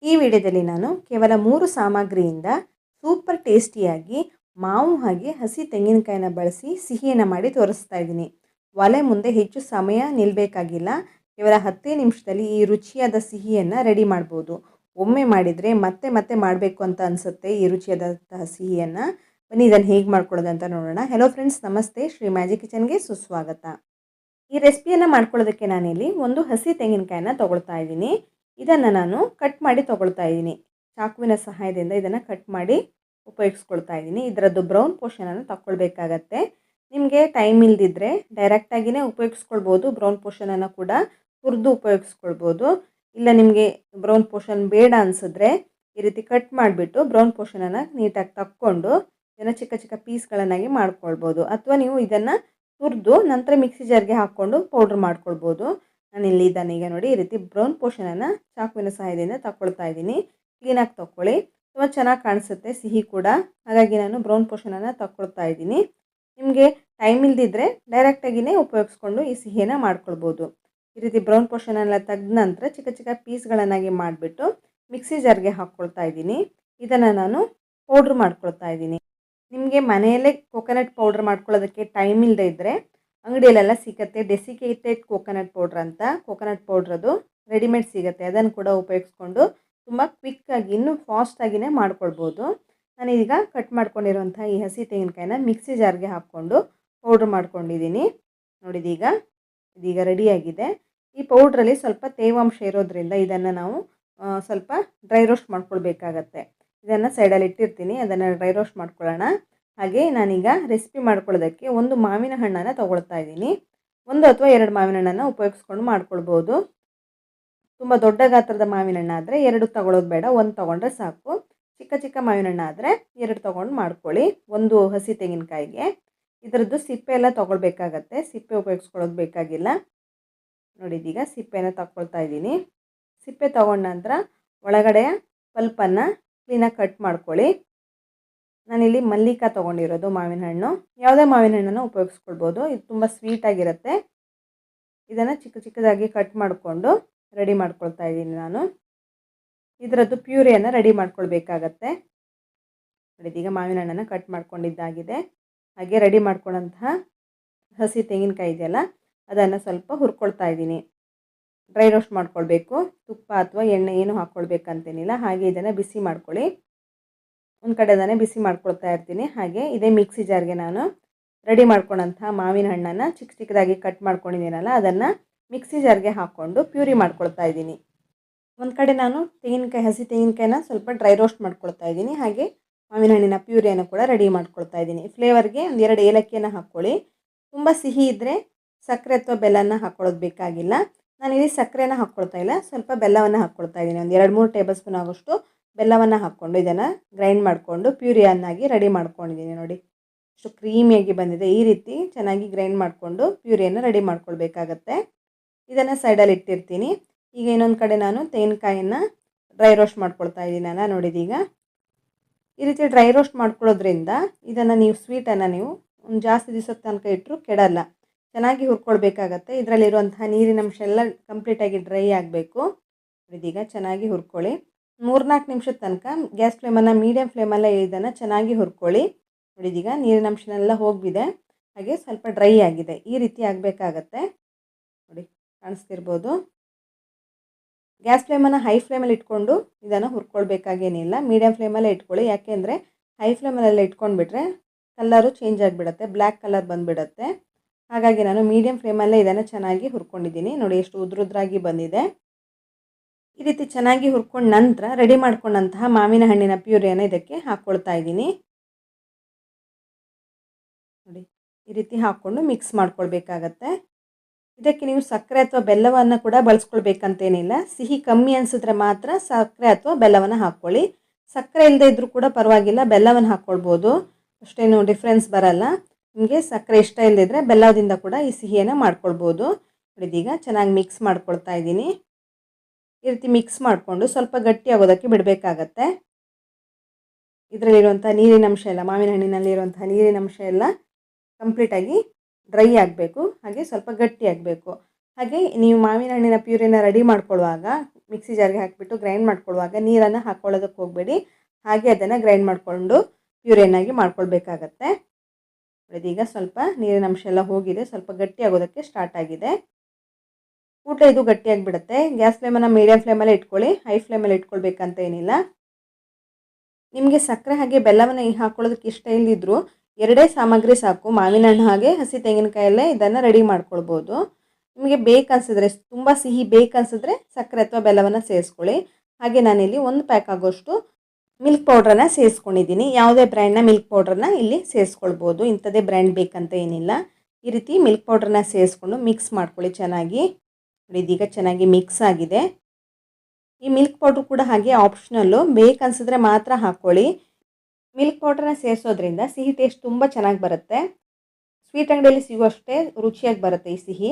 ಈ ವಿಡಿಯೋದಲ್ಲಿ ನಾನು ಕೇವಲ 3 ಸಾಮಗ್ರಿಯಿಂದ ಸೂಪರ್ ಟೇಸ್ಟಿಯಾಗಿ ಮಾವು ಹಾಗೆ ಹಸಿ ತೆಂಗಿನಕಾಯಿನ ಬಳಸಿ ಸಿಹಿಯನ್ನು ಮಾಡಿ ತೋರಿಸ್ತಾ ಇದ್ದೀನಿ. ಒಲೆ ಮುಂದೆ ಹೆಚ್ಚು ಸಮಯ ನಿಲ್ಲಬೇಕಾಗಿಲ್ಲ. ಕೇವಲ 10 ನಿಮಿಷದಲ್ಲಿ ಈ ರುಚಿಯಾದ ಸಿಹಿಯನ್ನು ರೆಡಿ ಮಾಡ್ಬೋದು. ಒಮ್ಮೆ ಮಾಡಿದರೆ ಮತ್ತೆ ಮತ್ತೆ ಮಾಡಬೇಕು ಅಂತ ಅನಿಸುತ್ತೆ ಈ ರುಚಿಯಾದಂತಹ ಸಿಹಿಯನ್ನು. ಬನ್ನಿ ಇದನ್ನು ಹೇಗೆ ಮಾಡ್ಕೊಳ್ಳೋದು ಅಂತ ನೋಡೋಣ. ಹೆಲೋ ಫ್ರೆಂಡ್ಸ್, ನಮಸ್ತೆ. ಶ್ರೀ ಮ್ಯಾಜಿಕ್ ಕಿಚನ್ಗೆ ಸುಸ್ವಾಗತ. ಈ ರೆಸಿಪಿಯನ್ನು ಮಾಡ್ಕೊಳ್ಳೋದಕ್ಕೆ ನಾನಿಲ್ಲಿ ಒಂದು ಹಸಿ ತೆಂಗಿನಕಾಯಿನ ತೊಗೊಳ್ತಾ ಇದ್ದೀನಿ. ಇದನ್ನು ನಾನು ಕಟ್ ಮಾಡಿ ತೊಗೊಳ್ತಾ ಇದ್ದೀನಿ. ಚಾಕುವಿನ ಸಹಾಯದಿಂದ ಇದನ್ನು ಕಟ್ ಮಾಡಿ ಉಪಯೋಗಿಸ್ಕೊಳ್ತಾ ಇದ್ದೀನಿ. ಇದರದ್ದು ಬ್ರೌನ್ ಪೋರ್ಷನನ್ನು ತಗೊಳ್ಬೇಕಾಗತ್ತೆ. ನಿಮಗೆ ಟೈಮ್ ಇಲ್ದಿದ್ರೆ ಡೈರೆಕ್ಟಾಗಿಯೇ ಉಪಯೋಗಿಸ್ಕೊಳ್ಬೋದು. ಬ್ರೌನ್ ಪೋರ್ಷನನ್ನು ಕೂಡ ಹುರಿದು ಉಪಯೋಗಿಸ್ಕೊಳ್ಬೋದು. ಇಲ್ಲ ನಿಮಗೆ ಬ್ರೌನ್ ಪೋರ್ಷನ್ ಬೇಡ ಅನಿಸಿದ್ರೆ ಈ ರೀತಿ ಕಟ್ ಮಾಡಿಬಿಟ್ಟು ಬ್ರೌನ್ ಪೋರ್ಷನನ್ನು ನೀಟಾಗಿ ತಕ್ಕೊಂಡು ಇದನ್ನು ಚಿಕ್ಕ ಚಿಕ್ಕ ಪೀಸ್ಗಳನ್ನಾಗಿ ಮಾಡ್ಕೊಳ್ಬೋದು. ಅಥವಾ ನೀವು ಇದನ್ನು ಹುರಿದು ನಂತರ ಮಿಕ್ಸಿ ಜಾರ್ಗೆ ಹಾಕ್ಕೊಂಡು ಪೌಡ್ರ್ ಮಾಡ್ಕೊಳ್ಬೋದು. ನಾನಿಲ್ಲಿ ಇದನ್ನು ಈಗ ನೋಡಿ ಈ ರೀತಿ ಬ್ರೌನ್ ಪೋರ್ಷನನ್ನು ಚಾಕುವಿನ ಸಹಾಯದಿಂದ ತಗೊಳ್ತಾ ಇದ್ದೀನಿ. ಕ್ಲೀನಾಗಿ ತಗೊಳ್ಳಿ, ತುಂಬ ಚೆನ್ನಾಗಿ ಕಾಣಿಸುತ್ತೆ, ಸಿಹಿ ಕೂಡ. ಹಾಗಾಗಿ ನಾನು ಬ್ರೌನ್ ಪೋರ್ಷನನ್ನು ತಗೊಳ್ತಾ ಇದ್ದೀನಿ. ನಿಮಗೆ ಟೈಮ್ ಇಲ್ದಿದ್ರೆ ಡೈರೆಕ್ಟಾಗಿಯೇ ಉಪಯೋಗಿಸ್ಕೊಂಡು ಈ ಸಿಹಿಯನ್ನು ಮಾಡ್ಕೊಳ್ಬೋದು. ಈ ರೀತಿ ಬ್ರೌನ್ ಪೋರ್ಷನೆಲ್ಲ ತೆಗೆದ ನಂತರ ಚಿಕ್ಕ ಚಿಕ್ಕ ಪೀಸ್ಗಳನ್ನಾಗಿ ಮಾಡಿಬಿಟ್ಟು ಮಿಕ್ಸಿ ಜಾರ್ಗೆ ಹಾಕ್ಕೊಳ್ತಾ ಇದ್ದೀನಿ. ಇದನ್ನು ನಾನು ಪೌಡ್ರ್ ಮಾಡ್ಕೊಳ್ತಾ ಇದ್ದೀನಿ. ನಿಮಗೆ ಮನೆಯಲ್ಲೇ ಕೋಕೋನಟ್ ಪೌಡ್ರ್ ಮಾಡ್ಕೊಳ್ಳೋದಕ್ಕೆ ಟೈಮ್ ಇಲ್ಲದೆ ಇದ್ದರೆ ಅಂಗಡಿಯಲ್ಲೆಲ್ಲ ಸಿಗುತ್ತೆ, ಡೆಸಿಕೇಟೆಡ್ ಕೋಕೋನಟ್ ಪೌಡ್ರ್ ಅಂತ. ಕೋಕೋನಟ್ ಪೌಡ್ರದು ರೆಡಿಮೇಡ್ ಸಿಗುತ್ತೆ, ಅದನ್ನು ಕೂಡ ಉಪಯೋಗಿಸ್ಕೊಂಡು ತುಂಬ ಕ್ವಿಕ್ಕಾಗಿ ಇನ್ನೂ ಫಾಸ್ಟಾಗಿಯೇ ಮಾಡ್ಕೊಳ್ಬೋದು. ನಾನೀಗ ಕಟ್ ಮಾಡ್ಕೊಂಡಿರುವಂಥ ಈ ಹಸಿ ತೆಂಗಿನಕಾಯಿನ ಮಿಕ್ಸಿ ಜಾರ್ಗೆ ಹಾಕ್ಕೊಂಡು ಪೌಡ್ರ್ ಮಾಡ್ಕೊಂಡಿದ್ದೀನಿ. ಇದೀಗ ರೆಡಿಯಾಗಿದೆ. ಈ ಪೌಡ್ರಲ್ಲಿ ಸ್ವಲ್ಪ ತೇವಾಂಶ ಇರೋದ್ರಿಂದ ಇದನ್ನು ನಾವು ಸ್ವಲ್ಪ ಡ್ರೈ ರೋಸ್ಟ್ ಮಾಡ್ಕೊಳ್ಬೇಕಾಗತ್ತೆ. ಇದನ್ನು ಸೈಡಲ್ಲಿ ಇಟ್ಟಿರ್ತೀನಿ, ಅದನ್ನು ಡ್ರೈ ರೋಸ್ಟ್ ಮಾಡ್ಕೊಳ್ಳೋಣ. ಹಾಗೆ ನಾನೀಗ ರೆಸಿಪಿ ಮಾಡ್ಕೊಳ್ಳೋದಕ್ಕೆ ಒಂದು ಮಾವಿನ ಹಣ್ಣನ್ನು ತೊಗೊಳ್ತಾ ಇದ್ದೀನಿ. 1 ಅಥವಾ 2 ಮಾವಿನ ಹಣ್ಣನ್ನು ಉಪಯೋಗಿಸ್ಕೊಂಡು ಮಾಡ್ಕೊಳ್ಬೋದು. ತುಂಬ ದೊಡ್ಡ ಗಾತ್ರದ ಮಾವಿನ ಹಣ್ಣು ಆದರೆ 2 ತೊಗೊಳ್ಳೋದು ಬೇಡ, 1 ತೊಗೊಂಡ್ರೆ ಸಾಕು. ಚಿಕ್ಕ ಚಿಕ್ಕ ಮಾವಿನ ಹಣ್ಣು ಆದರೆ 2 ತೊಗೊಂಡು ಮಾಡ್ಕೊಳ್ಳಿ. ಒಂದು ಹಸಿ ತೆಂಗಿನಕಾಯಿಗೆ ಇದರದ್ದು ಸಿಪ್ಪೆ ಎಲ್ಲ ತೊಗೊಳ್ಬೇಕಾಗತ್ತೆ, ಸಿಪ್ಪೆ ಉಪಯೋಗಿಸ್ಕೊಳ್ಳೋದು ಬೇಕಾಗಿಲ್ಲ. ನೋಡಿ, ಇದೀಗ ಸಿಪ್ಪೆನ ತಗೊಳ್ತಾ ಇದ್ದೀನಿ. ಸಿಪ್ಪೆ ತೊಗೊಂಡ ನಂತರ ಒಳಗಡೆ ಪಲ್ಪನ್ನು ಕ್ಲೀನಾಗಿ ಕಟ್ ಮಾಡ್ಕೊಳ್ಳಿ. ನಾನಿಲ್ಲಿ ಮಲ್ಲಿಕ ತೊಗೊಂಡಿರೋದು ಮಾವಿನ ಹಣ್ಣು, ಯಾವುದೇ ಮಾವಿನ ಹಣ್ಣನ್ನು ಉಪಯೋಗಿಸ್ಕೊಳ್ಬೋದು. ಇದು ತುಂಬ ಸ್ವೀಟಾಗಿರುತ್ತೆ. ಇದನ್ನು ಚಿಕ್ಕ ಚಿಕ್ಕದಾಗಿ ಕಟ್ ಮಾಡಿಕೊಂಡು ರೆಡಿ ಮಾಡ್ಕೊಳ್ತಾ ಇದ್ದೀನಿ ನಾನು. ಇದರದ್ದು ಪ್ಯೂರಿಯನ್ನು ರೆಡಿ ಮಾಡ್ಕೊಳ್ಬೇಕಾಗತ್ತೆ. ನೋಡಿ, ಇದೀಗ ಮಾವಿನ ಹಣ್ಣನ್ನು ಕಟ್ ಮಾಡ್ಕೊಂಡಿದ್ದಾಗಿದೆ. ಹಾಗೆ ರೆಡಿ ಮಾಡ್ಕೊಂಡಂತಹ ಹಸಿ ತೆಂಗಿನಕಾಯಿ ಇದೆಯಲ್ಲ, ಅದನ್ನು ಸ್ವಲ್ಪ ಹುರ್ಕೊಳ್ತಾ ಇದ್ದೀನಿ. ಡ್ರೈ ರೋಸ್ಟ್ ಮಾಡ್ಕೊಳ್ಬೇಕು. ತುಪ್ಪ ಅಥವಾ ಎಣ್ಣೆ ಏನು ಹಾಕ್ಕೊಳ್ಬೇಕಂತೇನಿಲ್ಲ. ಹಾಗೆ ಇದನ್ನು ಬಿಸಿ ಮಾಡ್ಕೊಳ್ಳಿ. ಒಂದು ಕಡೆ ಅದನ್ನೇ ಬಿಸಿ ಮಾಡ್ಕೊಳ್ತಾ ಇರ್ತೀನಿ. ಹಾಗೆ ಇದೇ ಮಿಕ್ಸಿ ಜಾರ್ಗೆ ನಾನು ರೆಡಿ ಮಾಡ್ಕೊಂಡಂಥ ಮಾವಿನ ಹಣ್ಣನ್ನು ಚಿಕ್ಕ ಚಿಕ್ಕದಾಗಿ ಕಟ್ ಮಾಡ್ಕೊಂಡಿದ್ದೀನಲ್ಲ, ಅದನ್ನು ಮಿಕ್ಸಿ ಜಾರ್ಗೆ ಹಾಕ್ಕೊಂಡು ಪ್ಯೂರಿ ಮಾಡ್ಕೊಳ್ತಾ ಇದ್ದೀನಿ. ಒಂದು ಕಡೆ ನಾನು ಹಸಿ ತೆಂಗಿನಕಾಯಿನ ಸ್ವಲ್ಪ ಡ್ರೈ ರೋಸ್ಟ್ ಮಾಡ್ಕೊಳ್ತಾ ಇದ್ದೀನಿ. ಹಾಗೆ ಮಾವಿನ ಹಣ್ಣಿನ ಪ್ಯೂರಿಯನ್ನು ಕೂಡ ರೆಡಿ ಮಾಡ್ಕೊಳ್ತಾ ಇದ್ದೀನಿ. ಫ್ಲೇವರ್ಗೆ 1-2 ಏಲಕ್ಕಿಯನ್ನು ಹಾಕ್ಕೊಳ್ಳಿ. ತುಂಬ ಸಿಹಿ ಇದ್ದರೆ ಸಕ್ಕರೆ ಅಥವಾ ಬೆಲ್ಲನ ಹಾಕ್ಕೊಳ್ಳೋದು ಬೇಕಾಗಿಲ್ಲ. ನಾನಿಲ್ಲಿ ಸಕ್ಕರೆನ ಹಾಕ್ಕೊಳ್ತಾ ಇಲ್ಲ, ಸ್ವಲ್ಪ ಬೆಲ್ಲವನ್ನು ಹಾಕ್ಕೊಳ್ತಾ ಇದ್ದೀನಿ. ಒಂದು 2-3 ಟೇಬಲ್ ಸ್ಪೂನ್ ಆಗೋಷ್ಟು ಬೆಲ್ಲವನ್ನು ಹಾಕ್ಕೊಂಡು ಇದನ್ನು ಗ್ರೈಂಡ್ ಮಾಡಿಕೊಂಡು ಪ್ಯೂರಿಯನ್ನಾಗಿ ರೆಡಿ ಮಾಡ್ಕೊಂಡಿದ್ದೀನಿ. ನೋಡಿ, ಅಷ್ಟು ಕ್ರೀಮಿಯಾಗಿ ಬಂದಿದೆ. ಈ ರೀತಿ ಚೆನ್ನಾಗಿ ಗ್ರೈಂಡ್ ಮಾಡಿಕೊಂಡು ಪ್ಯೂರಿಯನ್ನು ರೆಡಿ ಮಾಡ್ಕೊಳ್ಬೇಕಾಗತ್ತೆ. ಇದನ್ನು ಸೈಡಲ್ಲಿ ಇಟ್ಟಿರ್ತೀನಿ. ಈಗ ಇನ್ನೊಂದು ಕಡೆ ನಾನು ತೆಂಗಿನಕಾಯನ್ನು ಡ್ರೈ ರೋಸ್ಟ್ ಮಾಡ್ಕೊಳ್ತಾ ಇದ್ದೀನಲ್ಲ, ನೋಡಿದೀಗ ಈ ರೀತಿ ಡ್ರೈ ರೋಸ್ಟ್ ಮಾಡ್ಕೊಳ್ಳೋದ್ರಿಂದ ಇದನ್ನು ನೀವು ಸ್ವೀಟನ್ನು ನೀವು ಒಂದು ಜಾಸ್ತಿ ದಿವಸದ ತನಕ ಇಟ್ಟರು ಕೆಡಲ್ಲ. ಚೆನ್ನಾಗಿ ಹುರ್ಕೊಳ್ಬೇಕಾಗತ್ತೆ. ಇದರಲ್ಲಿರುವಂತಹ ನೀರಿನಂಶ ಎಲ್ಲ ಕಂಪ್ಲೀಟಾಗಿ ಡ್ರೈ ಆಗಬೇಕು. ಇದೀಗ ಚೆನ್ನಾಗಿ ಹುರ್ಕೊಳ್ಳಿ. 3-4 ನಿಮಿಷದ ತನಕ ಗ್ಯಾಸ್ ಫ್ಲೇಮನ್ನು ಮೀಡಿಯಮ್ ಫ್ಲೇಮಲ್ಲೇ ಇದನ್ನು ಚೆನ್ನಾಗಿ ಹುರ್ಕೊಳ್ಳಿ. ನೋಡಿ, ಇದೀಗ ನೀರಿನಂಶನೆಲ್ಲ ಹೋಗಿದೆ, ಹಾಗೆ ಸ್ವಲ್ಪ ಡ್ರೈ ಆಗಿದೆ. ಈ ರೀತಿ ಆಗಬೇಕಾಗತ್ತೆ. ನೋಡಿ, ಕಾಣಿಸ್ತಿರ್ಬೋದು. ಗ್ಯಾಸ್ ಫ್ಲೇಮನ್ನು ಹೈ ಫ್ಲೇಮಲ್ಲಿ ಇಟ್ಕೊಂಡು ಇದನ್ನು ಹುರ್ಕೊಳ್ಬೇಕಾಗೇನಿಲ್ಲ, ಮೀಡಿಯಮ್ ಫ್ಲೇಮಲ್ಲೇ ಇಟ್ಕೊಳ್ಳಿ. ಯಾಕೆಂದರೆ ಹೈ ಫ್ಲೇಮಲ್ಲೆಲ್ಲ ಇಟ್ಕೊಂಡ್ಬಿಟ್ರೆ ಕಲರು ಚೇಂಜ್ ಆಗಿಬಿಡುತ್ತೆ, ಬ್ಲ್ಯಾಕ್ ಕಲರ್ ಬಂದುಬಿಡುತ್ತೆ. ಹಾಗಾಗಿ ನಾನು ಮೀಡಿಯಮ್ ಫ್ಲೇಮಲ್ಲೇ ಇದನ್ನು ಚೆನ್ನಾಗಿ ಹುರ್ಕೊಂಡಿದ್ದೀನಿ. ನೋಡಿ, ಎಷ್ಟು ಉದ್ರುದ್ರಾಗಿ ಬಂದಿದೆ. ಈ ರೀತಿ ಚೆನ್ನಾಗಿ ಹುರ್ಕೊಂಡ ನಂತರ ರೆಡಿ ಮಾಡ್ಕೊಂಡಂತಹ ಮಾವಿನ ಹಣ್ಣಿನ ಪ್ಯೂರಿಯನ್ನು ಇದಕ್ಕೆ ಹಾಕ್ಕೊಳ್ತಾ ಇದ್ದೀನಿ. ನೋಡಿ, ಈ ರೀತಿ ಹಾಕ್ಕೊಂಡು ಮಿಕ್ಸ್ ಮಾಡ್ಕೊಳ್ಬೇಕಾಗತ್ತೆ. ಇದಕ್ಕೆ ನೀವು ಸಕ್ಕರೆ ಅಥವಾ ಬೆಲ್ಲವನ್ನು ಕೂಡ ಬಳಸ್ಕೊಳ್ಬೇಕಂತೇನಿಲ್ಲ. ಸಿಹಿ ಕಮ್ಮಿ ಅನಿಸಿದ್ರೆ ಮಾತ್ರ ಸಕ್ಕರೆ ಅಥವಾ ಬೆಲ್ಲವನ್ನು ಹಾಕ್ಕೊಳ್ಳಿ. ಸಕ್ಕರೆ ಇಲ್ಲದೆ ಇದ್ದರೂ ಕೂಡ ಪರವಾಗಿಲ್ಲ, ಬೆಲ್ಲವನ್ನು ಹಾಕ್ಕೊಳ್ಬೋದು, ಅಷ್ಟೇನು ಡಿಫ್ರೆನ್ಸ್ ಬರಲ್ಲ. ನಿಮಗೆ ಸಕ್ಕರೆ ಇಷ್ಟ ಇಲ್ಲದಿದ್ದರೆ ಬೆಲ್ಲದಿಂದ ಕೂಡ ಈ ಸಿಹಿಯನ್ನು ಮಾಡ್ಕೊಳ್ಬೋದು. ಇದೀಗ ಚೆನ್ನಾಗಿ ಮಿಕ್ಸ್ ಮಾಡ್ಕೊಳ್ತಾ ಇದ್ದೀನಿ. ಈ ರೀತಿ ಮಿಕ್ಸ್ ಮಾಡಿಕೊಂಡು ಸ್ವಲ್ಪ ಗಟ್ಟಿ ಆಗೋದಕ್ಕೆ ಬಿಡಬೇಕಾಗತ್ತೆ. ಇದರಲ್ಲಿರುವಂಥ ನೀರಿನಂಶ ಎಲ್ಲ, ಮಾವಿನ ಹಣ್ಣಿನಲ್ಲಿರುವಂಥ ನೀರಿನಂಶ ಎಲ್ಲ ಕಂಪ್ಲೀಟಾಗಿ ಡ್ರೈ ಆಗಬೇಕು, ಹಾಗೆ ಸ್ವಲ್ಪ ಗಟ್ಟಿ ಆಗಬೇಕು. ಹಾಗೆ ನೀವು ಮಾವಿನ ಹಣ್ಣಿನ ಪ್ಯೂರಿನ ರೆಡಿ ಮಾಡ್ಕೊಳ್ಳುವಾಗ ಮಿಕ್ಸಿ ಜಾರ್ಗೆ ಹಾಕಿಬಿಟ್ಟು ಗ್ರೈಂಡ್ ಮಾಡ್ಕೊಳ್ಳುವಾಗ ನೀರನ್ನು ಹಾಕ್ಕೊಳ್ಳೋದಕ್ಕೆ ಹೋಗಬೇಡಿ. ಹಾಗೆ ಅದನ್ನು ಗ್ರೈಂಡ್ ಮಾಡಿಕೊಂಡು ಪ್ಯೂರಿಯನ್ನಾಗಿ ಮಾಡ್ಕೊಳ್ಬೇಕಾಗತ್ತೆ. ಇದೀಗ ಸ್ವಲ್ಪ ನೀರಿನ ಅಂಶ ಎಲ್ಲ ಹೋಗಿದೆ, ಸ್ವಲ್ಪ ಗಟ್ಟಿ ಆಗೋದಕ್ಕೆ ಸ್ಟಾರ್ಟ್ ಆಗಿದೆ. ಕೂಡಲೇ ಇದು ಗಟ್ಟಿಯಾಗಿಬಿಡುತ್ತೆ. ಗ್ಯಾಸ್ ಫ್ಲೇಮನ್ನು ಮೀಡಿಯಮ್ ಫ್ಲೇಮಲ್ಲೇ ಇಟ್ಕೊಳ್ಳಿ, ಹೈ ಫ್ಲೇಮಲ್ಲಿ ಇಟ್ಕೊಳ್ಬೇಕಂತ ಏನಿಲ್ಲ. ನಿಮಗೆ ಸಕ್ಕರೆ ಹಾಗೆ ಬೆಲ್ಲವನ್ನು ಹಾಕ್ಕೊಳ್ಳೋದಕ್ಕೆ ಇಷ್ಟ ಇಲ್ಲದಿದ್ದರೂ ಎರಡೇ ಸಾಮಗ್ರಿ ಸಾಕು. ಮಾವಿನ ಹಣ್ಣು ಹಾಗೆ ಹಸಿ ತೆಂಗಿನಕಾಯಲ್ಲೇ ಇದನ್ನು ರೆಡಿ ಮಾಡ್ಕೊಳ್ಬೋದು. ನಿಮಗೆ ಬೇಕನ್ಸಿದ್ರೆ, ತುಂಬ ಸಿಹಿ ಬೇಕನ್ಸಿದ್ರೆ ಸಕ್ಕರೆ ಅಥವಾ ಬೆಲ್ಲವನ್ನು ಸೇರಿಸ್ಕೊಳ್ಳಿ. ಹಾಗೆ ನಾನಿಲ್ಲಿ 1 ಪ್ಯಾಕ್ ಆಗೋಷ್ಟು ಮಿಲ್ಕ್ ಪೌಡ್ರನ್ನು ಸೇರಿಸ್ಕೊಂಡಿದ್ದೀನಿ. ಯಾವುದೇ ಬ್ರ್ಯಾಂಡ್ನ ಮಿಲ್ಕ್ ಪೌಡ್ರನ್ನ ಇಲ್ಲಿ ಸೇರಿಸ್ಕೊಳ್ಬೋದು, ಇಂಥದ್ದೇ ಬ್ರ್ಯಾಂಡ್ ಬೇಕಂತ ಏನಿಲ್ಲ. ಈ ರೀತಿ ಮಿಲ್ಕ್ ಪೌಡ್ರನ್ನ ಸೇರಿಸ್ಕೊಂಡು ಮಿಕ್ಸ್ ಮಾಡ್ಕೊಳ್ಳಿ ಚೆನ್ನಾಗಿ. ಇದೀಗ ಚೆನ್ನಾಗಿ ಮಿಕ್ಸ್ ಆಗಿದೆ. ಈ ಮಿಲ್ಕ್ ಪೌಡ್ರ್ ಕೂಡ ಹಾಗೆ ಆಪ್ಷನಲ್ಲು, ಬೇಕನ್ಸಿದ್ರೆ ಮಾತ್ರ ಹಾಕ್ಕೊಳ್ಳಿ. ಮಿಲ್ಕ್ ಪೌಡ್ರನ್ನ ಸೇರಿಸೋದ್ರಿಂದ ಸಿಹಿ ಟೇಸ್ಟ್ ತುಂಬ ಚೆನ್ನಾಗಿ ಬರುತ್ತೆ. ಸ್ವೀಟ್ ಅಂಗಡಿಯಲ್ಲಿ ಸಿಗುವಷ್ಟೇ ರುಚಿಯಾಗಿ ಬರುತ್ತೆ ಈ ಸಿಹಿ.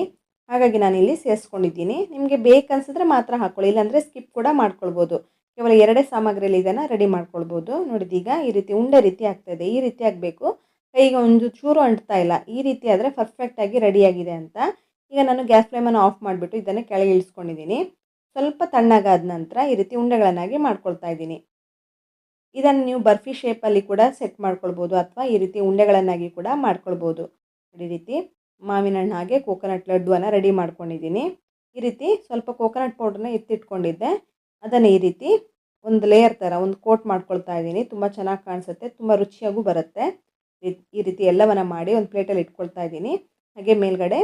ಹಾಗಾಗಿ ನಾನಿಲ್ಲಿ ಸೇರಿಸ್ಕೊಂಡಿದ್ದೀನಿ. ನಿಮಗೆ ಬೇಕನ್ಸಿದ್ರೆ ಮಾತ್ರ ಹಾಕ್ಕೊಳ್ಳಿ, ಇಲ್ಲಾಂದರೆ ಸ್ಕಿಪ್ ಕೂಡ ಮಾಡ್ಕೊಳ್ಬೋದು. ಕೇವಲ 2 ಸಾಮಗ್ರಿಯಲ್ಲಿ ಇದನ್ನು ರೆಡಿ ಮಾಡ್ಕೊಳ್ಬೋದು. ನೋಡಿದೀಗ ಈ ರೀತಿ ಉಂಡೆ ರೀತಿ ಆಗ್ತಾಯಿದೆ. ಈ ರೀತಿ ಆಗಬೇಕು, ಕೈಗೆ ಒಂದು ಚೂರು ಅಂಟ್ತಾ ಇಲ್ಲ. ಈ ರೀತಿ ಆದರೆ ಪರ್ಫೆಕ್ಟಾಗಿ ರೆಡಿಯಾಗಿದೆ ಅಂತ. ಈಗ ನಾನು ಗ್ಯಾಸ್ ಫ್ಲೇಮನ್ನು ಆಫ್ ಮಾಡಿಬಿಟ್ಟು ಇದನ್ನು ಕೆಳಗೆ ಇಳಿಸ್ಕೊಂಡಿದ್ದೀನಿ. ಸ್ವಲ್ಪ ತಣ್ಣಗಾದ ನಂತರ ಈ ರೀತಿ ಉಂಡೆಗಳನ್ನಾಗಿ ಮಾಡ್ಕೊಳ್ತಾ ಇದ್ದೀನಿ. ಇದನ್ನು ನೀವು ಬರ್ಫಿ ಶೇಪಲ್ಲಿ ಕೂಡ ಸೆಟ್ ಮಾಡ್ಕೊಳ್ಬೋದು, ಅಥವಾ ಈ ರೀತಿ ಉಂಡೆಗಳನ್ನಾಗಿ ಕೂಡ ಮಾಡ್ಕೊಳ್ಬೋದು. ಈ ರೀತಿ ಮಾವಿನ ಹಣ್ಣು ಹಾಗೆ ಕೋಕೋನಟ್ ಲಡ್ಡುವನ್ನು ರೆಡಿ ಮಾಡ್ಕೊಂಡಿದ್ದೀನಿ. ಈ ರೀತಿ ಸ್ವಲ್ಪ ಕೋಕೋನಟ್ ಪೌಡ್ರನ್ನ ಎತ್ತಿಟ್ಕೊಂಡಿದ್ದೆ, ಅದನ್ನು ಈ ರೀತಿ ಒಂದು ಲೇಯರ್ ಥರ ಒಂದು ಕೋಟ್ ಮಾಡ್ಕೊಳ್ತಾ ಇದ್ದೀನಿ. ತುಂಬ ಚೆನ್ನಾಗಿ ಕಾಣಿಸುತ್ತೆ, ತುಂಬ ರುಚಿಯಾಗೂ ಬರುತ್ತೆ. ಈ ರೀತಿ ಎಲ್ಲವನ್ನು ಮಾಡಿ ಒಂದು ಪ್ಲೇಟಲ್ಲಿ ಇಟ್ಕೊಳ್ತಾ ಇದ್ದೀನಿ. ಹಾಗೆ ಮೇಲ್ಗಡೆ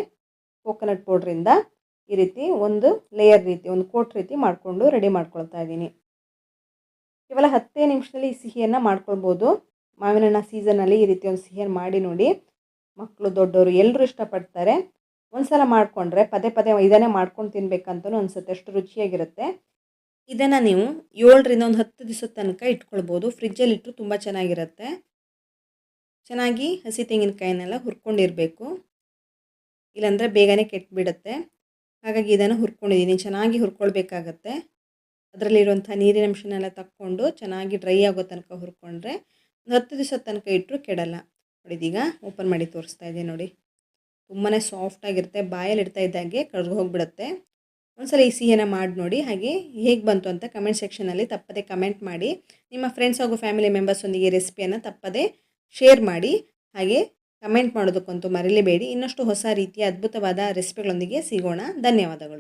ಕೋಕೋನಟ್ ಪೌಡ್ರಿಂದ ಈ ರೀತಿ ಒಂದು ಲೇಯರ್ ರೀತಿ, ಒಂದು ಕೋಟ್ ರೀತಿ ಮಾಡಿಕೊಂಡು ರೆಡಿ ಮಾಡ್ಕೊಳ್ತಾ ಇದ್ದೀನಿ. ಕೇವಲ 10 ನಿಮಿಷದಲ್ಲಿ ಈ ಸಿಹಿಯನ್ನು ಮಾಡ್ಕೊಳ್ಬೋದು. ಮಾವಿನ ಹಣ್ಣಿನ ಸೀಸನಲ್ಲಿ ಈ ರೀತಿ ಒಂದು ಸಿಹಿಯನ್ನು ಮಾಡಿ ನೋಡಿ. ಮಕ್ಕಳು ದೊಡ್ಡವರು ಎಲ್ಲರೂ ಇಷ್ಟಪಡ್ತಾರೆ. ಒಂದು ಸಲ ಮಾಡಿಕೊಂಡ್ರೆ ಪದೇ ಪದೇ ಇದನ್ನೇ ಮಾಡ್ಕೊಂಡು ತಿನ್ನಬೇಕಂತಲೂ ಅನಿಸುತ್ತೆ, ಅಷ್ಟು ರುಚಿಯಾಗಿರುತ್ತೆ. ಇದನ್ನು ನೀವು 7ರಿಂದ ಒಂದು 10 ದಿವಸದ ತನಕ ಇಟ್ಕೊಳ್ಬೋದು. ಫ್ರಿಜ್ಜಲ್ಲಿ ಇಟ್ಟರು ತುಂಬ ಚೆನ್ನಾಗಿರುತ್ತೆ. ಚೆನ್ನಾಗಿ ಹಸಿ ತೆಂಗಿನಕಾಯಿನೆಲ್ಲ ಹುರ್ಕೊಂಡಿರಬೇಕು, ಇಲ್ಲಾಂದರೆ ಬೇಗನೆ ಕೆಟ್ಟುಬಿಡುತ್ತೆ. ಹಾಗಾಗಿ ಇದನ್ನು ಹುರ್ಕೊಂಡಿದ್ದೀನಿ, ಚೆನ್ನಾಗಿ ಹುರ್ಕೊಳ್ಬೇಕಾಗತ್ತೆ. ಅದರಲ್ಲಿರುವಂಥ ನೀರಿನ ಅಂಶನೆಲ್ಲ ತಕ್ಕೊಂಡು ಚೆನ್ನಾಗಿ ಡ್ರೈ ಆಗೋ ತನಕ ಹುರ್ಕೊಂಡ್ರೆ ಒಂದು 10 ದಿವಸದ ತನಕ ಇಟ್ಟರು ಕೆಡಲ್ಲ. ನೋಡಿದೀಗ ಓಪನ್ ಮಾಡಿ ತೋರಿಸ್ತಾ ಇದ್ದೀನಿ ನೋಡಿ, ತುಂಬಾ ಸಾಫ್ಟಾಗಿರುತ್ತೆ. ಬಾಯಲ್ಲಿ ಇಡ್ತಾ ಇದ್ದಾಗೆ ಕರ್ದು ಹೋಗಿಬಿಡುತ್ತೆ. ಒಂದ್ಸಲ ಈ ಸಿಹಿಯನ್ನು ಮಾಡಿ ನೋಡಿ. ಹಾಗೆ ಹೇಗೆ ಬಂತು ಅಂತ ಕಮೆಂಟ್ ಸೆಕ್ಷನಲ್ಲಿ ತಪ್ಪದೇ ಕಮೆಂಟ್ ಮಾಡಿ. ನಿಮ್ಮ ಫ್ರೆಂಡ್ಸ್ ಹಾಗೂ ಫ್ಯಾಮಿಲಿ ಮೆಂಬರ್ಸೊಂದಿಗೆ ರೆಸಿಪಿಯನ್ನು ತಪ್ಪದೇ ಶೇರ್ ಮಾಡಿ. ಹಾಗೆ ಕಮೆಂಟ್ ಮಾಡೋದಕ್ಕಂತೂ ಮರೀಲೇಬೇಡಿ. ಇನ್ನಷ್ಟು ಹೊಸ ರೀತಿಯ ಅದ್ಭುತವಾದ ರೆಸಿಪಿಗಳೊಂದಿಗೆ ಸಿಗೋಣ. ಧನ್ಯವಾದಗಳು.